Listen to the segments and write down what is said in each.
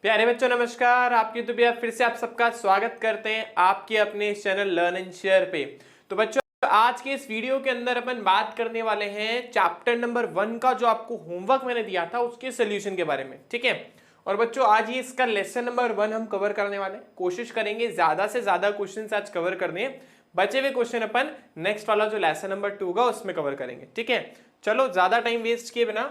प्यारे बच्चों नमस्कार। आपके तो भैया फिर से आप सबका स्वागत करते हैं आपके अपने चैनल लर्न एंड शेयर पे। तो बच्चों आज के इस वीडियो के अंदर अपन बात करने वाले हैं चैप्टर नंबर 1 का जो आपको होमवर्क मैंने दिया था उसके सोल्यूशन के बारे में। ठीक है, और बच्चों आज ही इसका लेसन नंबर 1 हम कवर करने वाले हैं। कोशिश करेंगे ज्यादा से ज्यादा क्वेश्चन आज कवर करने, बचे हुए क्वेश्चन अपन नेक्स्ट वाला जो लेसन नंबर 2 का उसमें कवर करेंगे। ठीक है, चलो ज्यादा टाइम वेस्ट किए बिना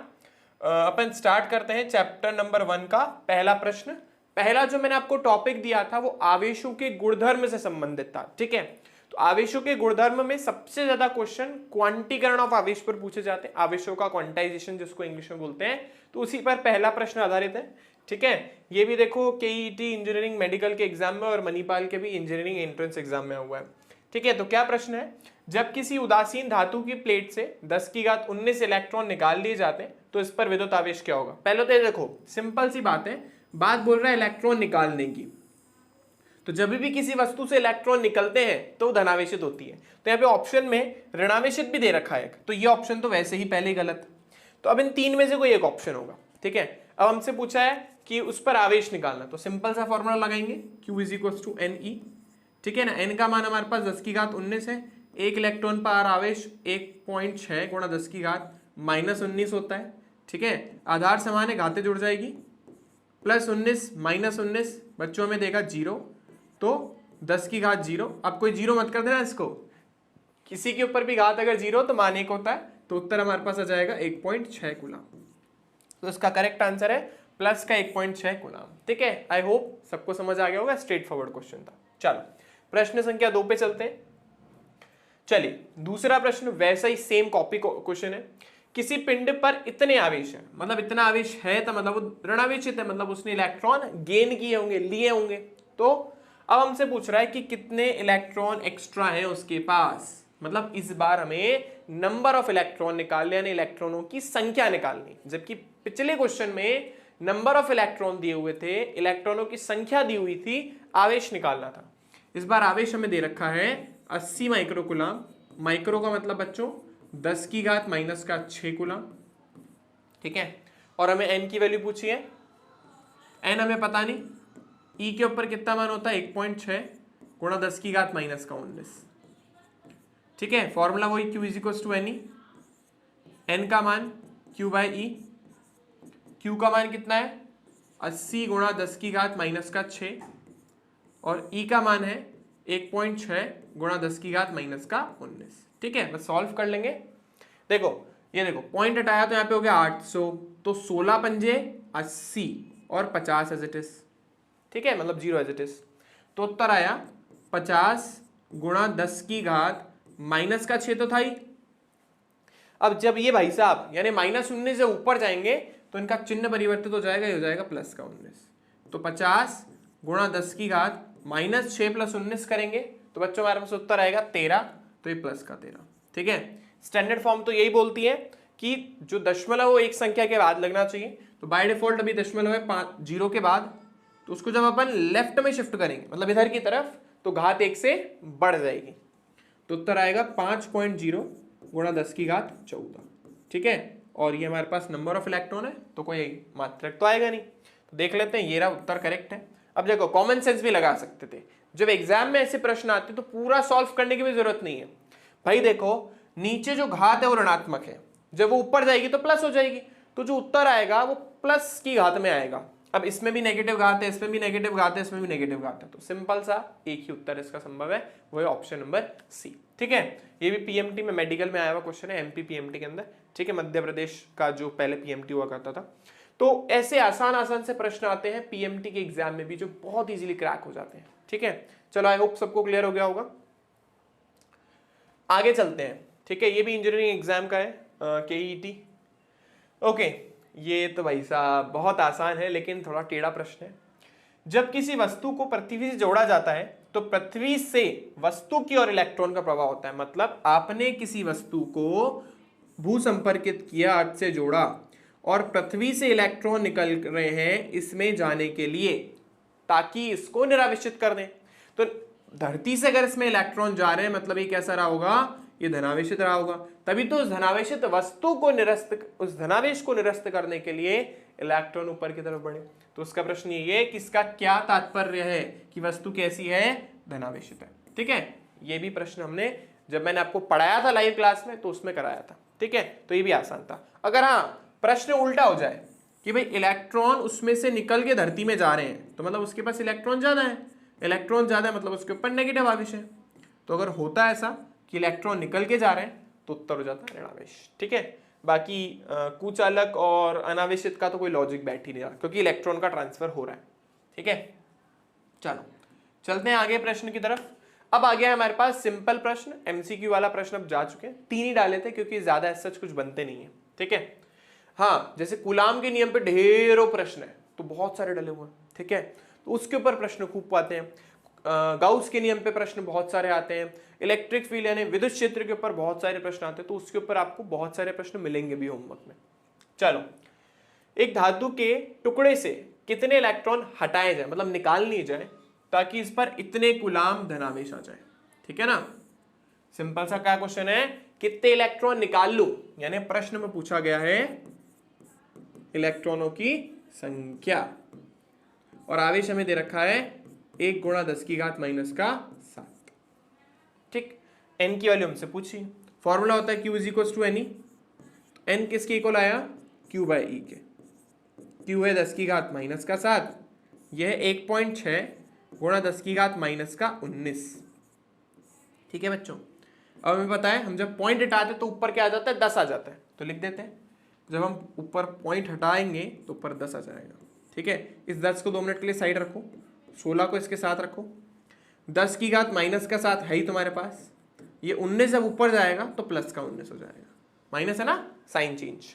अपन स्टार्ट करते हैं चैप्टर नंबर 1 का पहला प्रश्न। पहला जो मैंने आपको टॉपिक दिया था वो आवेशों के गुणधर्म से संबंधित था। ठीक है, तो आवेशों के गुणधर्म में सबसे ज्यादा क्वेश्चन क्वांटीकरण ऑफ आवेश पर पूछे जाते हैं, आवेशों का क्वांटाइजेशन जिसको इंग्लिश में बोलते हैं, तो उसी पर पहला प्रश्न आधारित है। ठीक है, ये भी देखो केईटी इंजीनियरिंग मेडिकल के एग्जाम में और मणिपाल के भी इंजीनियरिंग एंट्रेंस एग्जाम में हुआ है। ठीक है, तो क्या प्रश्न है, जब किसी उदासीन धातु की प्लेट से 10⁻19 इलेक्ट्रॉन निकाल लिए जाते हैं तो इस पर विद्युत आवेश क्या होगा। पहले तो ये देखो सिंपल सी बात है, बात बोल रहा है इलेक्ट्रॉन निकालने की, तो जब भी किसी वस्तु से इलेक्ट्रॉन निकलते हैं तो धनावेशित होती है। तो यहाँ पे ऑप्शन में ऋणावेशित भी दे रखा है, तो ये ऑप्शन तो वैसे ही पहले ही गलत। तो अब इन तीन में से कोई एक ऑप्शन होगा। ठीक है, अब हमसे पूछा है कि उस पर आवेश निकालना, तो सिंपल सा फॉर्मूला लगाएंगे Q = Ne। ठीक है ना, n का मान हमारे पास 10⁻19 है, एक इलेक्ट्रॉन पर आवेश 1.6 × 10⁻−19 होता है। ठीक है, आधार समान है, घातें जुड़ जाएगी, +19 -19 बच्चों में देगा 0, तो 10�0। अब कोई 0 मत कर देना इसको, किसी के ऊपर भी घात अगर 0 तो मान 1 होता है, तो उत्तर हमारे पास आ जाएगा 1.6 कूलम। तो इसका करेक्ट आंसर है प्लस का 1.6 कूलम। ठीक है, आई होप सबको समझ आ गया होगा, स्ट्रेट फॉरवर्ड क्वेश्चन था। चलो प्रश्न संख्या 2 पे चलते हैं। चलिए दूसरा प्रश्न वैसा ही सेम कॉपी क्वेश्चन है। किसी पिंड पर इतने आवेश है, मतलब इतना आवेश है तो मतलब वो ऋणावेशित है, मतलब उसने इलेक्ट्रॉन गेन किए होंगे, लिए होंगे। तो अब हमसे पूछ रहा है कि कितने इलेक्ट्रॉन एक्स्ट्रा हैं उसके पास, मतलब इस बार हमें नंबर ऑफ इलेक्ट्रॉन निकालने, यानी इलेक्ट्रॉनों की संख्या निकालनी। जबकि पिछले क्वेश्चन में नंबर ऑफ इलेक्ट्रॉन दिए हुए थे, इलेक्ट्रॉनों की संख्या दी हुई थी, आवेश निकालना था। इस बार आवेश हमें दे रखा है 80 माइक्रोकूलम। माइक्रो का मतलब बच्चों 10⁻⁻6 कूलम। ठीक है, और हमें n की वैल्यू पूछी है, n हमें पता नहीं, e के ऊपर कितना मान होता है 1.6 × 10⁻−19। ठीक है, फॉर्मूला वही Q = Ne, n का मान Q/E, Q का मान कितना है 80 × 10⁻⁻6 और E का मान है 1.6 × 10⁻⁻19। ठीक है, बस सॉल्व कर लेंगे। देखो ये देखो पॉइंट हटाया तो यहाँ पे हो गया 800, तो 16 पंजे 80 और 50 एज इट इज। ठीक है, मतलब 0 एज इट इज, तो उत्तर आया 50 × 10⁻⁻6 तो था ही। अब जब ये भाई साहब यानी -19 से ऊपर जाएंगे तो इनका चिन्ह परिवर्तित हो जाएगा, ये हो जाएगा प्लस का 19। तो 50 × 10⁻⁻6 + 19 करेंगे तो बच्चों हमारे पास उत्तर आएगा 13, तो ये प्लस का 13। ठीक है, स्टैंडर्ड फॉर्म तो यही बोलती है कि जो दशमलव वो एक संख्या के बाद लगना चाहिए। तो बाय डिफॉल्ट अभी दशमलव है 0 के बाद, तो उसको जब अपन लेफ्ट में शिफ्ट करेंगे, मतलब इधर की तरफ, तो घात 1 से बढ़ जाएगी, तो उत्तर आएगा 5.0 × 10⁻14। ठीक है, और ये हमारे पास नंबर ऑफ इलेक्ट्रॉन है, तो कोई मात्रक तो आएगा नहीं। तो देख लेते हैं, ये रहा उत्तर करेक्ट है। अब देखो कॉमन सेंस भी लगा सकते थे, जब एग्जाम में ऐसे प्रश्न आते तो पूरा सॉल्व करने की भी जरूरत नहीं है भाई। देखो नीचे जो घात है वो ऋणात्मक है, जब वो ऊपर जाएगी तो प्लस हो जाएगी, तो जो उत्तर आएगा वो प्लस की घात में आएगा। अब इसमें भी नेगेटिव घात है, इसमें भी नेगेटिव घात है, इसमें भी नेगेटिव घात है, तो सिंपल सा एक ही उत्तर इसका संभव है, वो है ऑप्शन नंबर सी। ठीक है, ये भी पीएमटी में मेडिकल में आया हुआ क्वेश्चन है, एमपी पीएमटी के अंदर। ठीक है, मध्य प्रदेश का जो पहले पीएमटी हुआ करता था। तो ऐसे आसान से प्रश्न आते हैं पीएमटी के एग्जाम में भी, जो बहुत इजीली क्रैक हो जाते हैं। ठीक है, चलो आई होप सबको क्लियर हो गया होगा, आगे चलते हैं। ठीक है, ये भी इंजीनियरिंग एग्जाम का है, केईटी। ओके, ये तो भाई साहब बहुत आसान है, लेकिन थोड़ा टेढ़ा प्रश्न है। जब किसी वस्तु को पृथ्वी से जोड़ा जाता है तो पृथ्वी से वस्तु की ओर इलेक्ट्रॉन का प्रवाह होता है। मतलब आपने किसी वस्तु को भू संपर्कित किया, अर्थ से जोड़ा, और पृथ्वी से इलेक्ट्रॉन निकल रहे हैं इसमें जाने के लिए, ताकि इसको निरावेशित कर दें। तो धरती से अगर इसमें इलेक्ट्रॉन जा रहे हैं, मतलब ये कैसा रहा होगा ये धनावेशित रहा होगा, तभी तो उस धनावेशित वस्तु को उस धनावेश को निरस्त करने के लिए इलेक्ट्रॉन ऊपर की तरफ बढ़े। तो उसका प्रश्न ये है कि इसका क्या तात्पर्य है कि वस्तु कैसी है, धनावेशित है। ठीक है, ये भी प्रश्न हमने जब मैंने आपको पढ़ाया था लाइव क्लास में तो उसमें कराया था। ठीक है, तो ये भी आसान था। अगर हाँ प्रश्न उल्टा हो जाए कि भाई इलेक्ट्रॉन उसमें से निकल के धरती में जा रहे हैं, तो मतलब उसके पास इलेक्ट्रॉन ज्यादा है, इलेक्ट्रॉन ज्यादा है मतलब उसके ऊपर नेगेटिव आवेश है। तो अगर होता है ऐसा कि इलेक्ट्रॉन निकल के जा रहे हैं तो उत्तर हो जाता है ऋणावेश। ठीक है, बाकी कुचालक और अनावेशित का तो कोई लॉजिक बैठ ही नहीं रहा क्योंकि इलेक्ट्रॉन का ट्रांसफर हो रहा है। ठीक है, चलो चलते हैं आगे प्रश्न की तरफ। अब आ गया है हमारे पास सिंपल प्रश्न, एमसीक्यू वाला प्रश्न अब जा चुके हैं, 3 ही डाले थे क्योंकि ज्यादा सच कुछ बनते नहीं है। ठीक है, हाँ जैसे कूलाम के नियम पे ढेरों प्रश्न है तो बहुत सारे डले हुए हैं। ठीक है, तो उसके ऊपर प्रश्न खूब आते हैं। गाउस के नियम पे प्रश्न बहुत सारे आते हैं। इलेक्ट्रिक फील्ड यानी विद्युत क्षेत्र के ऊपर बहुत सारे प्रश्न आते हैं, तो उसके ऊपर आपको बहुत सारे प्रश्न मिलेंगे भी होमवर्क में। चलो, एक धातु के टुकड़े से कितने इलेक्ट्रॉन हटाए जाए, मतलब निकाल लिए जाए ताकि इस पर इतने कूलाम धनावेश आ जाए। ठीक है ना, सिंपल सा क्या क्वेश्चन है, कितने इलेक्ट्रॉन निकाल लो, यानी प्रश्न में पूछा गया है इलेक्ट्रॉनों की संख्या और आवेश हमें दे रखा है 1 × 10⁻⁻⁷। ठीक, n की वैल्यू हमसे पूछी, फॉर्मूला होता है Q = Ne। n किसके इक्वल आया, Q/E के। Q है 10⁻⁻⁷, यह 1.6 × 10⁻⁻�19। ठीक है बच्चों, अब हमें पता है हम जब पॉइंट हटाते तो ऊपर क्या आ जाता है, 10 आ जाता है, तो लिख देते हैं जब हम ऊपर पॉइंट हटाएंगे तो ऊपर 10 आ जाएगा। ठीक है, इस 10 को 2 मिनट के लिए साइड रखो, 16 को इसके साथ रखो, 10⁻⁻⁷ है ही तुम्हारे पास, ये 19 जब ऊपर जाएगा तो प्लस का 19 हो जाएगा, माइनस है ना, साइन चेंज।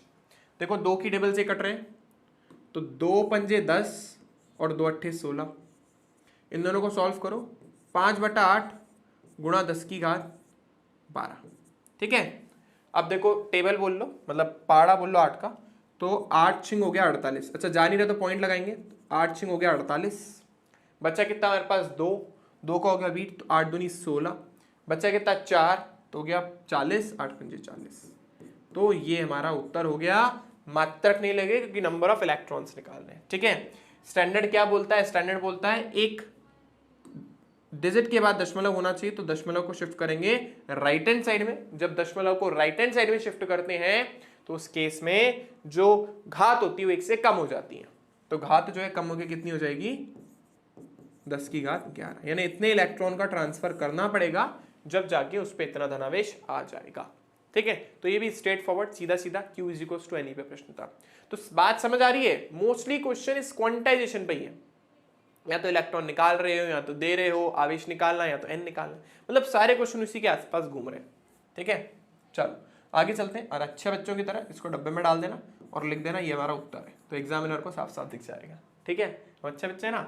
देखो 2 की टेबल से कट रहे हैं तो 2 पंजे 10 और 2 अट्ठे 16, इन दोनों को सॉल्व करो, 5/8 × 10⁻12। ठीक है, अब देखो टेबल बोल लो, मतलब पाड़ा बोल लो 8 का, तो 8 छिंग हो गया 48। अच्छा जा नहीं रहे तो पॉइंट लगाएंगे, 8 छिंग हो गया 48, बच्चा कितना हमारे पास 2 का हो गया 20, तो 8 दूनी 16, बच्चा कितना 4 तो हो गया 40, 8 पंजे 40। तो ये हमारा उत्तर हो गया, मात्रक नहीं लगे क्योंकि नंबर ऑफ इलेक्ट्रॉन्स निकाल रहे हैं। ठीक है, स्टैंडर्ड क्या बोलता है, स्टैंडर्ड बोलता है एक डिजिट के बाद दशमलव होना चाहिए, तो दशमलव को शिफ्ट करेंगे राइट हैंड साइड में। जब दशमलव को राइट हैंड साइड में शिफ्ट करते हैं तो उस केस में जो घात होती है वो 1 से कम हो जाती है, तो घात जो है कम होकर कितनी हो जाएगी, 10⁻11, यानी इतने इलेक्ट्रॉन का ट्रांसफर करना पड़ेगा जब जाके उस पर इतना धनावेश आ जाएगा। ठीक है, तो ये भी स्ट्रेट फॉरवर्ड सीधा सीधा Q = Ne पे प्रश्न था। तो बात समझ आ रही है, मोस्टली क्वेश्चन इस क्वांटाइजेशन पे ही है, या तो इलेक्ट्रॉन निकाल रहे हो या तो दे रहे हो, आवेश निकालना या तो n निकालना, मतलब सारे क्वेश्चन उसी के आसपास घूम रहे हैं। ठीक है, चलो आगे चलते हैं, और अच्छे बच्चों की तरह इसको डब्बे में डाल देना और लिख देना ये हमारा उत्तर है, तो एग्जामिनर को साफ साफ दिख जाएगा। ठीक है, अच्छे बच्चे ना,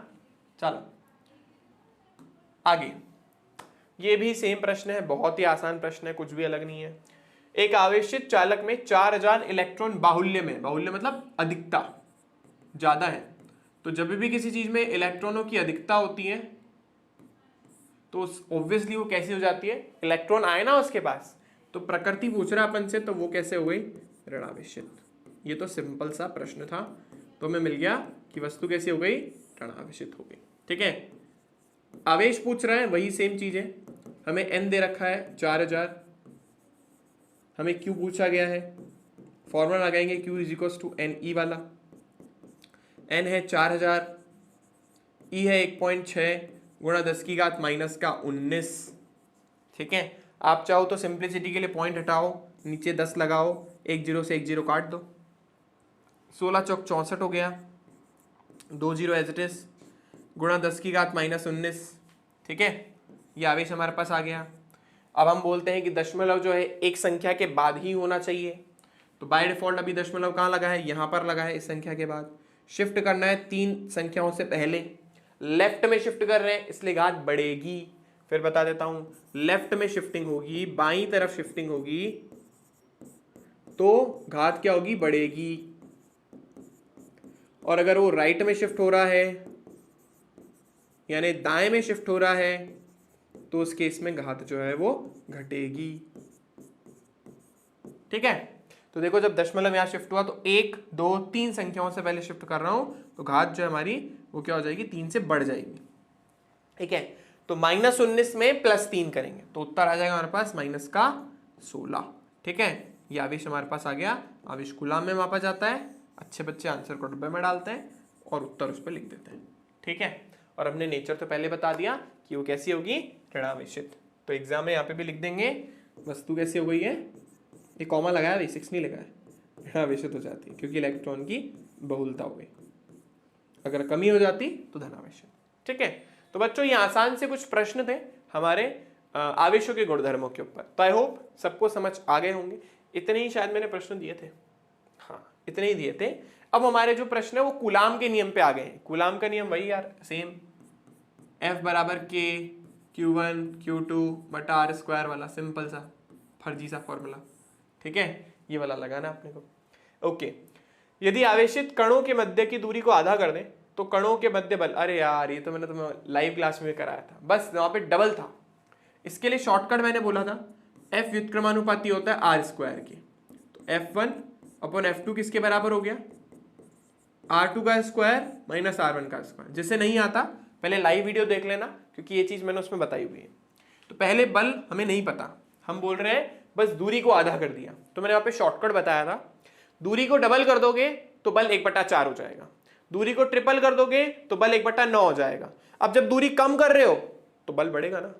चलो आगे, ये भी सेम प्रश्न है, बहुत ही आसान प्रश्न है, कुछ भी अलग नहीं है। एक आवेशित चालक में 4000 इलेक्ट्रॉन बाहुल्य में, बाहुल्य मतलब अधिकता ज्यादा है, तो जब भी किसी चीज में इलेक्ट्रॉनों की अधिकता होती है तो ऑब्वियसली वो कैसी हो जाती है, इलेक्ट्रॉन आए ना उसके पास, तो प्रकृति पूछ रहा अपन से, तो वो कैसे हो गई, ऋणावेशित। ये तो सिंपल सा प्रश्न था, तो हमें मिल गया कि वस्तु कैसी हो गई, ऋणावेशित हो गई। ठीक है, आवेश पूछ रहा है, वही सेम चीज है, हमें n दे रखा है 4000, हमें q पूछा गया है, फॉर्मूला लगाएंगे Q = Ne वाला, n है 4000, E है 1.6 × 10⁻⁻19। ठीक है, आप चाहो तो सिंप्लिसिटी के लिए पॉइंट हटाओ, नीचे 10 लगाओ, 1 0 से 1 0 काट दो, 16 चौक 64 हो गया, 2 0 एज इट इज, गुणा 10⁻⁻19। ठीक है, ये आवेश हमारे पास आ गया। अब हम बोलते हैं कि दशमलव जो है एक संख्या के बाद ही होना चाहिए, तो बाय डिफॉल्ट अभी दशमलव कहाँ लगा है, यहाँ पर लगा है, इस संख्या के बाद शिफ्ट करना है 3 संख्याओं से पहले, लेफ्ट में शिफ्ट कर रहे हैं इसलिए घात बढ़ेगी। फिर बता देता हूं, लेफ्ट में शिफ्टिंग होगी, बाईं तरफ शिफ्टिंग होगी तो घात क्या होगी, बढ़ेगी, और अगर वो राइट में शिफ्ट हो रहा है यानी दाएं में शिफ्ट हो रहा है तो उस केस में घात जो है वो घटेगी। ठीक है। तो देखो जब दशमलव यहाँ शिफ्ट हुआ तो 1 2 3 संख्याओं से पहले शिफ्ट कर रहा हूं तो घात जो है हमारी वो क्या हो जाएगी, 3 से बढ़ जाएगी। ठीक है, तो -19 में +3 करेंगे तो उत्तर आ जाएगा हमारे पास -16। ठीक है, ये आवेश हमारे पास आ गया। आवेश कूलाम में मापा जाता है। अच्छे बच्चे आंसर को डब्बे में डालते हैं और उत्तर उस पर लिख देते हैं। ठीक है, और हमने नेचर तो पहले बता दिया कि वो कैसी होगी, ऋणावेशित। तो एग्जाम में यहाँ पे भी लिख देंगे वस्तु कैसी हो गई है, ये कॉमा लगाया, V6 नहीं लगाया, ऋणावेशित हो जाती है क्योंकि इलेक्ट्रॉन की बहुलता हो गई। अगर कमी हो जाती तो धनावेशित। ठीक है, तो बच्चों ये आसान से कुछ प्रश्न थे हमारे आवेशों के गुणधर्मों के ऊपर। तो आई होप सबको समझ आ गए होंगे। इतने ही शायद मैंने प्रश्न दिए थे, हाँ इतने ही दिए थे। अब हमारे जो प्रश्न है वो कूलाम के नियम पे आ गए हैं। कूलाम का नियम वही यार, सेम F बराबर K Q1 Q2 बटा R² वाला सिंपल सा फर्जी सा फॉर्मूला। ठीक है, ये वाला लगाना अपने को। ओके, यदि आवेशित कणों के मध्य की दूरी को आधा कर दें तो कणों के मध्य बल, अरे यार ये तो मैंने तुम्हें लाइव क्लास में कराया था, बस वहां पे डबल था। इसके लिए शॉर्टकट मैंने बोला था F व्युत्क्रमानुपाती होता है R² के। तो F1/F2 किसके बराबर हो गया, R2 का स्क्वायर माइनस R1 का स्क्वायर। जिसे नहीं आता पहले लाइव वीडियो देख लेना क्योंकि ये चीज मैंने उसमें बताई हुई है। तो पहले बल हमें नहीं पता, हम बोल रहे हैं बस दूरी को आधा कर दिया। तो मैंने वहां पे शॉर्टकट बताया था, दूरी को डबल कर दोगे तो बल 1/4 हो जाएगा, दूरी को ट्रिपल कर दोगे तो बल 1/9 हो जाएगा। अब जब दूरी कम कर रहे हो तो बल बढ़ेगा ना,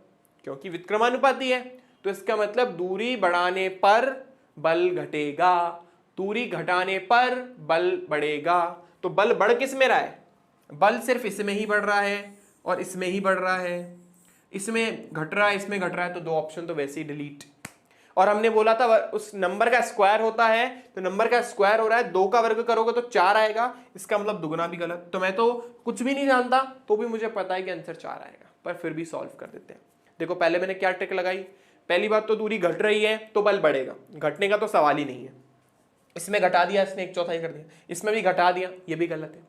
क्योंकि व्युत्क्रमानुपाती है। तो इसका मतलब दूरी बढ़ाने पर बल घटेगा, दूरी घटाने पर बल बढ़ेगा। तो बल बढ़ किस में रहा है, बल सिर्फ इसमें ही बढ़ रहा है और इसमें ही बढ़ रहा है, इसमें घट रहा है इसमें घट रहा है। तो दो ऑप्शन तो वैसे ही डिलीट। और हमने बोला था उस नंबर का स्क्वायर होता है, तो नंबर का स्क्वायर हो रहा है, 2 का वर्ग करोगे तो 4 आएगा, इसका मतलब दुगना भी गलत। तो मैं तो कुछ भी नहीं जानता तो भी मुझे पता है कि आंसर 4 आएगा, पर फिर भी सॉल्व कर देते हैं। देखो पहले मैंने क्या ट्रिक लगाई, पहली बात तो दूरी घट रही है तो बल बढ़ेगा, घटने का तो सवाल ही नहीं है। इसमें घटा दिया, इसने 1/4 कर दिया, इसमें भी घटा दिया, ये भी गलत है।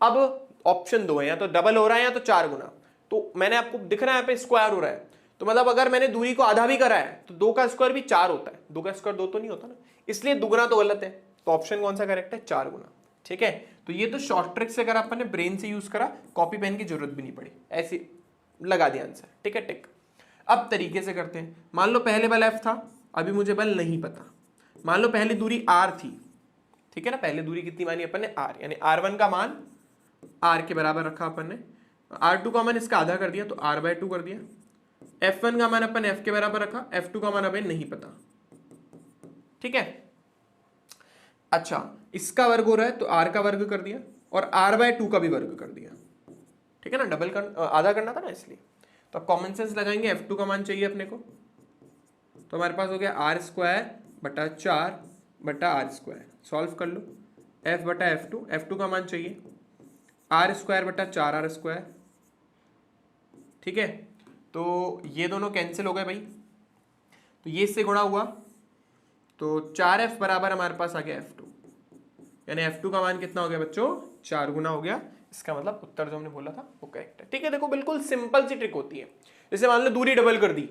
अब ऑप्शन 2 है, या तो डबल हो रहा है या तो 4 गुना। तो मैंने आपको दिख रहा है यहाँ पे स्क्वायर हो रहा है, तो मतलब अगर मैंने दूरी को आधा भी करा है तो 2 का स्क्वायर भी 4 होता है, 2 का स्क्वायर 2 तो नहीं होता ना, इसलिए दुगना तो गलत है। तो ऑप्शन कौन सा करेक्ट है, 4 गुना। ठीक है, तो ये तो शॉर्ट ट्रिक से अगर अपन ने ब्रेन से यूज करा, कॉपी पेन की जरूरत भी नहीं पड़ी, ऐसे लगा दिया आंसर। ठीक है, टिक। अब तरीके से करते हैं। मान लो पहले बल F था, अभी मुझे बल नहीं पता। मान लो पहली दूरी R थी, ठीक है ना, पहले दूरी कितनी मानी अपन ने, R, यानी R1 का मान R के बराबर रखा अपन ने, R2 का मान इसका आधा कर दिया तो R/2 कर दिया। F1 का मान अपन F के बराबर रखा, F2 का मान हमें नहीं पता। ठीक है, अच्छा इसका वर्ग हो रहा है तो R का वर्ग कर दिया और R/2 का भी वर्ग कर दिया। ठीक है ना, डबल कर आधा करना था ना, इसलिए। तो अब कॉमन सेंस लगाएंगे, F2 का मान चाहिए अपने को, तो हमारे पास हो गया R²/4/R²। सॉल्व कर लो, F/F2, F2 का मान चाहिए R²/4R²। ठीक है, तो ये दोनों कैंसिल हो गए भाई, तो ये इससे गुणा हुआ तो 4F बराबर हमारे पास आ गया F2, यानी F2 का मान कितना हो गया बच्चों, 4 गुना हो गया। इसका मतलब उत्तर जो हमने बोला था वो करेक्ट है। ठीक है, देखो बिल्कुल सिंपल सी ट्रिक होती है। जैसे मान लो दूरी डबल कर दी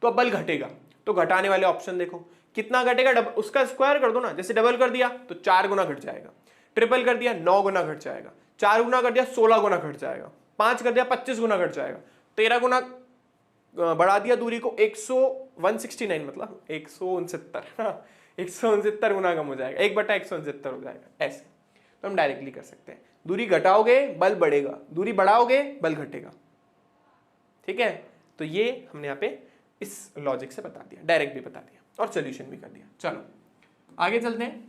तो अब बल घटेगा, तो घटाने वाले ऑप्शन देखो कितना घटेगा, उसका स्क्वायर कर दो ना। जैसे डबल कर दिया तो 4 गुना घट जाएगा, ट्रिपल कर दिया 9 गुना घट जाएगा, 4 गुना कर दिया 16 गुना घट जाएगा, 5 कर दिया 25 गुना घट जाएगा, 13 गुना बढ़ा दिया दूरी को 169 मतलब 169 169 गुना कम हो जाएगा, 1/169 हो जाएगा। ऐसे तो हम डायरेक्टली कर सकते हैं, दूरी घटाओगे बल बढ़ेगा, दूरी बढ़ाओगे बल घटेगा। ठीक है, तो ये हमने यहाँ पे इस लॉजिक से बता दिया, डायरेक्ट भी बता दिया और सोल्यूशन भी कर दिया। चलो आगे चलते हैं।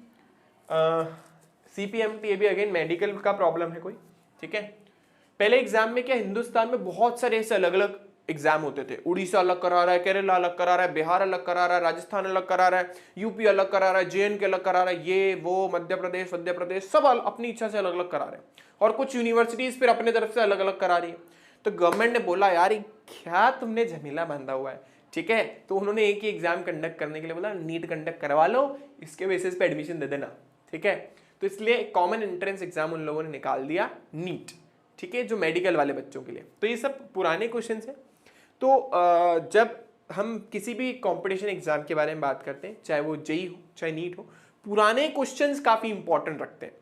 CPMT ये भी अगेन मेडिकल का प्रॉब्लम है कोई। ठीक है, पहले एग्जाम में क्या हिंदुस्तान में बहुत सारे ऐसे अलग अलग एग्जाम होते थे। उड़ीसा अलग करा रहा है, केरला अलग करा रहा है, बिहार अलग करा रहा है, राजस्थान अलग करा रहा है, यूपी अलग करा रहा है, JNK अलग करा रहा है, ये वो मध्य प्रदेश सब अपनी इच्छा से अलग अलग करा रहे हैं। और कुछ यूनिवर्सिटीज फिर अपने तरफ से अलग अलग करा रही है। तो गवर्नमेंट ने बोला यार क्या तुमने झमेला बांधा हुआ है। ठीक है, तो उन्होंने एक ही एग्जाम कंडक्ट करने के लिए बोला, नीट कंडक्ट करवा लो, इसके बेसिस पे एडमिशन दे देना। ठीक है, तो इसलिए कॉमन एंट्रेंस एग्जाम उन लोगों ने निकाल दिया नीट। ठीक है, जो मेडिकल वाले बच्चों के लिए। तो ये सब पुराने क्वेश्चन है। तो जब हम किसी भी कंपटीशन एग्जाम के बारे में बात करते हैं, चाहे वो जेई हो चाहे नीट हो, पुराने क्वेश्चंस काफी इंपॉर्टेंट रखते हैं।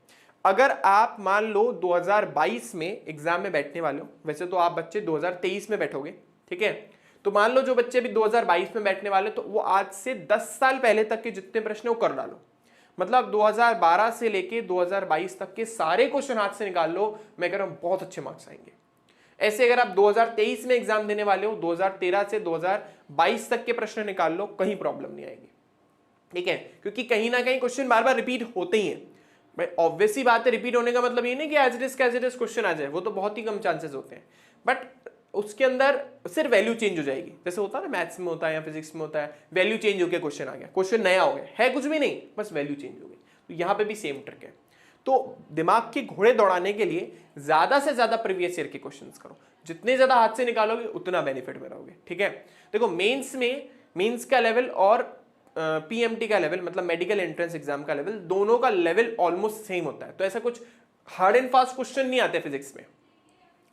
अगर आप मान लो 2022 में एग्जाम में बैठने वाले हो, वैसे तो आप बच्चे 2023 में बैठोगे, ठीक है, तो मान लो जो बच्चे भी 2022 में बैठने वाले, तो वो आज से 10 साल पहले तक के जितने प्रश्न वो कर डालो। मतलब 2012 से लेके 2022 तक के सारे क्वेश्चन हाथ से निकाल लो, मैं कह रहा हूं बहुत अच्छे मार्क्स आएंगे। ऐसे अगर आप 2023 में एग्जाम देने वाले हो, 2013 से 2022 तक के प्रश्न निकाल लो, कहीं प्रॉब्लम नहीं आएगी, ठीक है, क्योंकि कहीं ना कहीं क्वेश्चन बार बार रिपीट होते ही हैं। भाई ऑब्वियस ही बात है, रिपीट होने का मतलब ये नहीं कि एज इट इज क्वेश्चन आ जाए, वो तो बहुत ही कम चांसेस होते हैं, बट उसके अंदर सिर्फ वैल्यू चेंज हो जाएगी। जैसे होता है ना मैथ्स में होता है या फिजिक्स में होता है, वैल्यू चेंज हो गया, क्वेश्चन आ गया, क्वेश्चन नया हो गया, है कुछ भी नहीं, बस वैल्यू चेंज हो गई। तो यहाँ पे भी सेम ट्रिक है। तो दिमाग के घोड़े दौड़ाने के लिए ज्यादा से ज्यादा प्रीवियस ईयर के क्वेश्चंस करो, जितने ज्यादा हाथ से निकालोगे उतना बेनिफिट में रहोगे, ठीक है। देखो मेंस का लेवल और पीएमटी का लेवल, मतलब मेडिकल एंट्रेंस एग्जाम का लेवल, दोनों का लेवल ऑलमोस्ट सेम होता है। तो ऐसा कुछ हार्ड एंड फास्ट क्वेश्चन नहीं आते फिजिक्स में।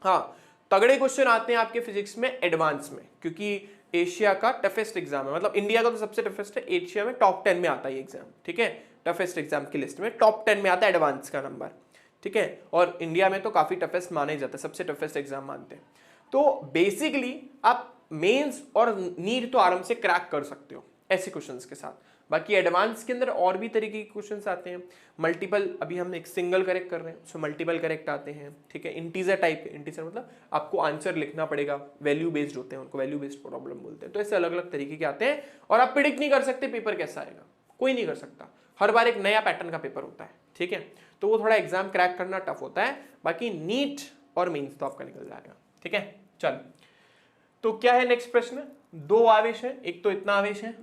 हाँ, तगड़े क्वेश्चन आते हैं आपके फिजिक्स में एडवांस में, क्योंकि एशिया का टफेस्ट एग्जाम है, मतलब इंडिया का तो सबसे टफेस्ट है, एशिया में टॉप 10 में आता है ये एग्जाम, ठीक है, टफेस्ट एग्जाम की लिस्ट में टॉप 10 में आता है एडवांस का नंबर, ठीक है, और इंडिया में तो काफी टफेस्ट माना ही जाता है, सबसे टफेस्ट एग्जाम मानते हैं। तो बेसिकली आप मेंस और नीट तो आराम से क्रैक कर सकते हो ऐसे क्वेश्चंस के साथ। बाकी एडवांस के अंदर और भी तरीके के क्वेश्चंस आते हैं, मल्टीपल, अभी हम एक सिंगल करेक्ट कर रहे हैं, सो मल्टीपल करेक्ट आते हैं, ठीक है, इंटीजर टाइप के, इंटीजर मतलब आपको आंसर लिखना पड़ेगा, वैल्यू बेस्ड होते हैं, उनको वैल्यू बेस्ड प्रॉब्लम बोलते हैं। तो ऐसे अलग अलग तरीके के आते हैं, और आप प्रिडिक्ट नहीं कर सकते पेपर कैसा आएगा, कोई नहीं कर सकता, हर बार एक नया पैटर्न का पेपर होता है, ठीक है, तो वो थोड़ा एग्जाम क्रैक करना टफ होता है। बाकी नीट और मेंस तो आपका निकल जाएगा, ठीक है। चल, तो क्या है नेक्स्ट प्रश्न, दो आवेश है, एक तो इतना आवेश है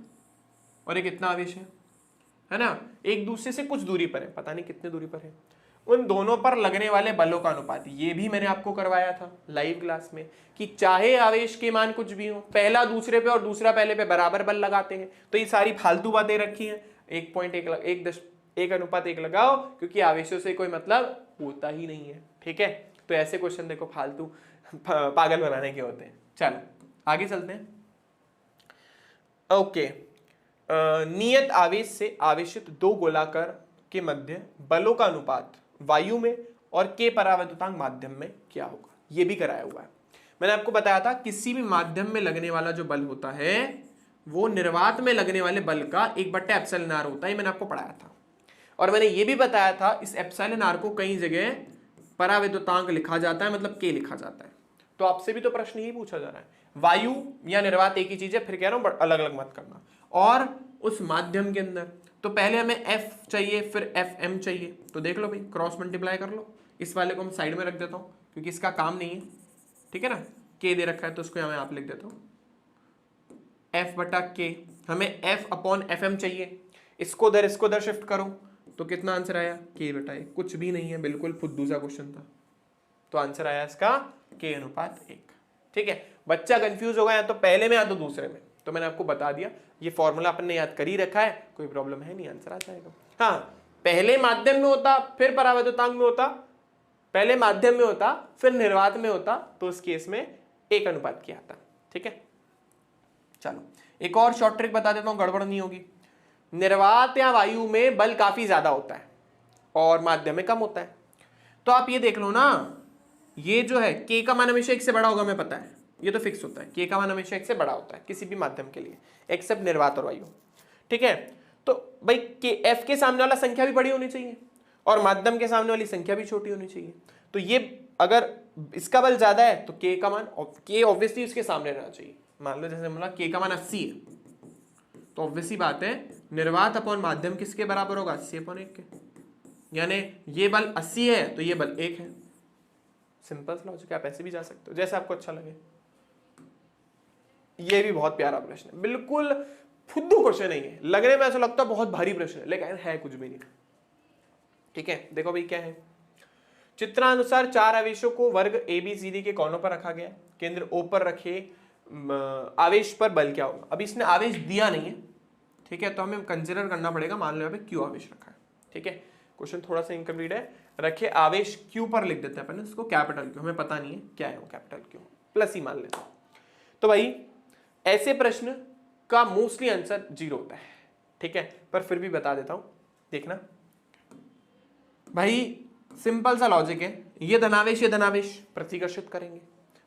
और एक इतना आवेश है ना, एक दूसरे से कुछ दूरी पर है, पता नहीं कितने दूरी पर है, उन दोनों पर लगने वाले बलों का अनुपात, ये भी मैंने आपको करवाया था लाइव क्लास में, कि चाहे आवेश के मान कुछ भी हो, पहला दूसरे पे और दूसरा पहले पे बराबर बल लगाते हैं, तो ये सारी फालतू बातें रखी हैं, 1.1 लगाओ, क्योंकि आवेशों से कोई मतलब होता ही नहीं है, ठीक है। तो ऐसे क्वेश्चन देखो फालतू पागल बनाने के होते हैं। चलो आगे चलते हैं। ओके, नियत आवेश से आवेशित दो गोलाकार के मध्य बलों का अनुपात वायु में और के परावैद्युतांक माध्यम में क्या होगा, ये भी कराया हुआ है। मैंने आपको बताया था किसी भी माध्यम में लगने वाला जो बल होता है वो निर्वात में लगने वाले बल का 1/ε होता है, मैंने आपको पढ़ाया था। और मैंने ये भी बताया था इस ε को कई जगह परावैद्युतांक लिखा जाता है, मतलब के लिखा जाता है। तो आपसे भी तो प्रश्न ही पूछा जा रहा है, वायु या निर्वात एक ही चीज है, फिर कह रहा हूं अलग अलग मत करना। और उस माध्यम के अंदर तो पहले हमें F चाहिए, फिर FM चाहिए, तो देख लो भाई, क्रॉस मल्टीप्लाई कर लो। इस वाले को हम साइड में रख देता हूं क्योंकि इसका काम नहीं है, ठीक है ना, K दे रखा है तो उसको मैं आप लिख देता हूं F/K। हमें F/FM चाहिए, इसको दर शिफ्ट करो तो कितना आंसर आया, K/A। कुछ भी नहीं है, बिल्कुल फुद्दू सा क्वेश्चन था, तो आंसर आया इसका K/1, ठीक है। बच्चा कंफ्यूज होगा या तो पहले में या तो दूसरे में, तो मैंने आपको बता दिया, ये फॉर्मूला अपन ने याद कर ही रखा है, कोई प्रॉब्लम है नहीं, आंसर आ जाएगा। हाँ, पहले माध्यम में होता फिर परावैद्युतांक में होता, पहले माध्यम में होता फिर निर्वात में होता, तो उस केस में 1 क्या आता, ठीक है। चलो एक और शॉर्ट ट्रिक बता देता हूं, गड़बड़ नहीं होगी। निर्वात या वायु में बल काफी ज्यादा होता है और माध्यम में कम होता है, तो आप ये देख लो ना, ये जो है K का मान हमेशा 1 से बड़ा होगा, हमें पता है, ये तो फिक्स होता है, K का मान हमेशा 1 से बड़ा होता है किसी भी माध्यम के लिए, एक्सेप्ट निर्वात और वायु, ठीक है। तो भाई F के सामने वाला संख्या भी बड़ी होनी चाहिए और माध्यम के सामने वाली संख्या भी छोटी होनी चाहिए। तो ये अगर इसका बल ज्यादा है तो K का मान, K ऑब्वियसली उसके सामने रहना चाहिए। मान लो जैसे बोला K का मान 80 है, तो ऑब्वियसली बात है निर्वात अपॉन माध्यम किसके बराबर होगा, 80/1 के, यानी ये बल 80 है तो ये बल 1 है। सिंपल लॉजिक, आप ऐसे भी जा सकते हो जैसे आपको अच्छा लगे। ये भी बहुत प्यारा प्रश्न है, बिल्कुल फुद्दू क्वेश्चन नहीं है, लगने में ऐसा लगता है बहुत भारी प्रश्न है, लेकिन है कुछ भी नहीं, ठीक है। देखो भाई क्या है, चित्रानुसार 4 आवेशों को वर्ग ABCD के कोनों पर रखा गया, केंद्र O पर रखे आवेश पर बल क्या होगा। अभी इसने आवेश दिया नहीं है, ठीक है, तो हमें कंसिडर करना पड़ेगा, मान लो यहाँ पे Q आवेश रखा है, ठीक है। क्वेश्चन थोड़ा सा इनकम्प्लीट है, रखे आवेश Q पर लिख देते हैं अपन इसको कैपिटल Q, हमें पता नहीं है क्या है वो कैपिटल Q, प्लस ही मान लेते हैं। तो भाई ऐसे प्रश्न इसका मोस्टली आंसर 0 होता है, ठीक है, पर फिर भी बता देता हूं, देखना भाई, सिंपल सा लॉजिक है, ये धनावेश ये धनावेश प्रतिकर्षित करेंगे।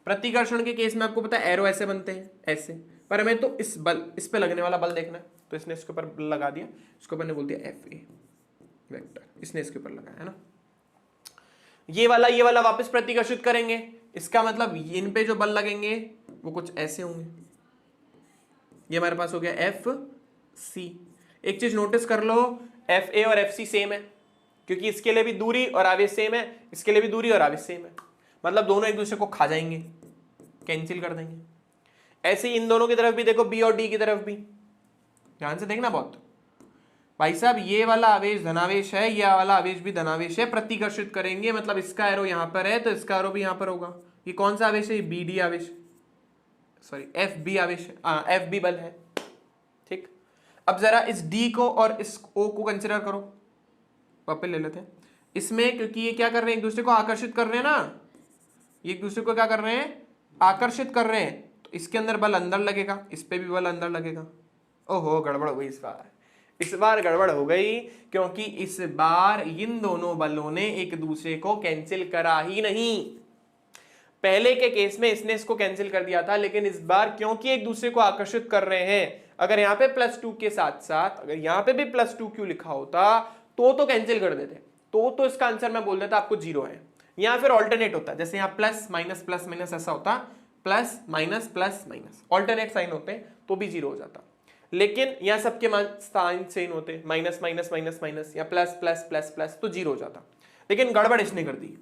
प्रतिकर्षण के केस में आपको पता है एरो ऐसे बनते हैं, ऐसे, पर हमें तो इस पे लगने वाला बल देखना है, तो इसने इसके ऊपर लगा दिया, इसको अपन ने बोल दिया एफ ए वेक्टर, इसने इसके ऊपर लगाया है ना। ये वाला वापस प्रतिकर्षित करेंगे, इसका मतलब इन पे जो बल लगेंगे वो कुछ ऐसे होंगे। ये हमारे पास हो गया एफ सी। एक चीज नोटिस कर लो, एफ ए और एफ सी सेम है, क्योंकि इसके लिए भी दूरी और आवेश सेम है, इसके लिए भी दूरी और आवेश सेम है, मतलब दोनों एक दूसरे को खा जाएंगे, कैंसिल कर देंगे। ऐसे ही इन दोनों की तरफ भी देखो, बी और डी की तरफ भी, ध्यान से देखना बहुत भाई साहब, ये वाला आवेश धनावेश है, ये वाला आवेश भी धनावेश है, प्रतिकर्षित करेंगे, मतलब इसका एरो यहां पर है तो इसका एरो भी यहां पर होगा। ये कौन सा आवेश है? बी डी आवेश, सॉरी एफ बी आवेश, एफ बी बल है, ठीक। अब जरा इस डी को और इस ओ को कंसिडर करो, वापस ले लेते हैं इसमें, क्योंकि ये क्या कर रहे हैं, एक दूसरे को आकर्षित कर रहे हैं ना, ये एक दूसरे को क्या कर रहे हैं, आकर्षित कर रहे हैं, तो इसके अंदर बल अंदर लगेगा, इस पे भी बल अंदर लगेगा। ओहो गड़बड़ हो गई इस बार गड़बड़ हो गई, क्योंकि इस बार इन दोनों बलों ने एक दूसरे को कैंसिल करा ही नहीं। पहले के केस में इसने इसको कैंसिल कर दिया था, लेकिन इस बार क्योंकि एक दूसरे को आकर्षित कर रहे हैं, अगर यहाँ पे +2 के साथ साथ अगर यहाँ पे भी +2 क्यों लिखा होता तो कैंसिल कर देते, तो इसका आंसर मैं बोल देता आपको 0 है। यहाँ फिर ऑल्टरनेट होता है, जैसे यहाँ प्लस माइनस ऐसा होता, प्लस माइनस ऑल्टरनेट साइन होते हैं तो भी 0 हो जाता, लेकिन यहाँ सबके साइन सेम होते, माइनस या प्लस तो 0 हो जाता। लेकिन गड़बड़ इसने कर दी,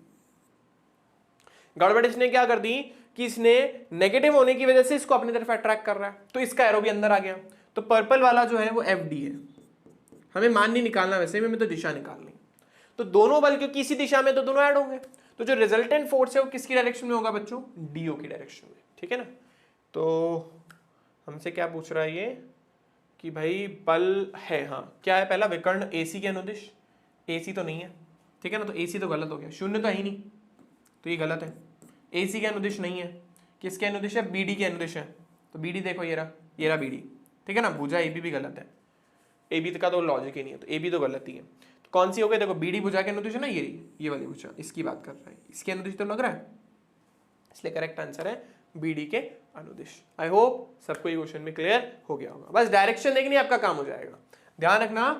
गड़बड़ इसने क्या कर दी कि इसने नेगेटिव होने की वजह से इसको अपनी तरफ अट्रैक्ट कर रहा है, तो इसका एरो भी अंदर आ गया, तो पर्पल वाला जो है वो एफ डी है। हमें मान नहीं निकालना, वैसे में तो दिशा निकालनी, तो दोनों बल क्योंकि इसी दिशा में तो दोनों ऐड होंगे, तो जो रिजल्टेंट फोर्स है वो किसकी डायरेक्शन में होगा बच्चों? डीओ की डायरेक्शन में, ठीक है ना। तो हमसे क्या पूछ रहा है ये कि भाई बल है, हाँ क्या है, पहला विकर्ण एसी के अनुदिश, एसी तो नहीं है, ठीक है ना, तो एसी तो गलत हो गया, शून्य तो है ही नहीं, तो ये गलत है। एसी के अनुदिश नहीं है, किसके अनुदिश है? बीडी के अनुदिश है, तो बीडी देखो ये रहा बीडी, ठीक है ना। भुजा एबी भी गलत है, एबी का तो लॉजिक ही नहीं है, तो एबी तो गलत ही है। तो कौन सी हो गई? देखो बीडी भुजा के अनुदिश है ना, ये वाली भुजा, इसकी बात कर रहा है, इसके अनुदिश तो लग रहा है, इसलिए करेक्ट आंसर है बीडी के अनुदिश। आई होप सबको ये क्वेश्चन में क्लियर हो गया होगा, बस डायरेक्शन देखनी आपका काम हो जाएगा। ध्यान रखना,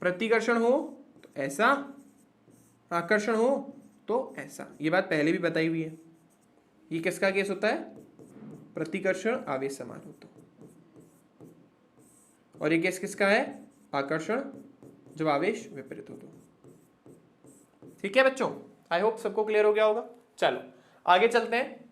प्रतिकर्षण हो तो ऐसा, आकर्षण हो तो ऐसा, ये बात पहले भी बताई हुई है। ये किसका केस होता है? प्रतिकर्षण आवेश समान हो तो, और ये केस किसका है? आकर्षण जब आवेश विपरीत हो तो। ठीक है बच्चों, आई होप सबको क्लियर हो गया होगा। चलो आगे चलते हैं।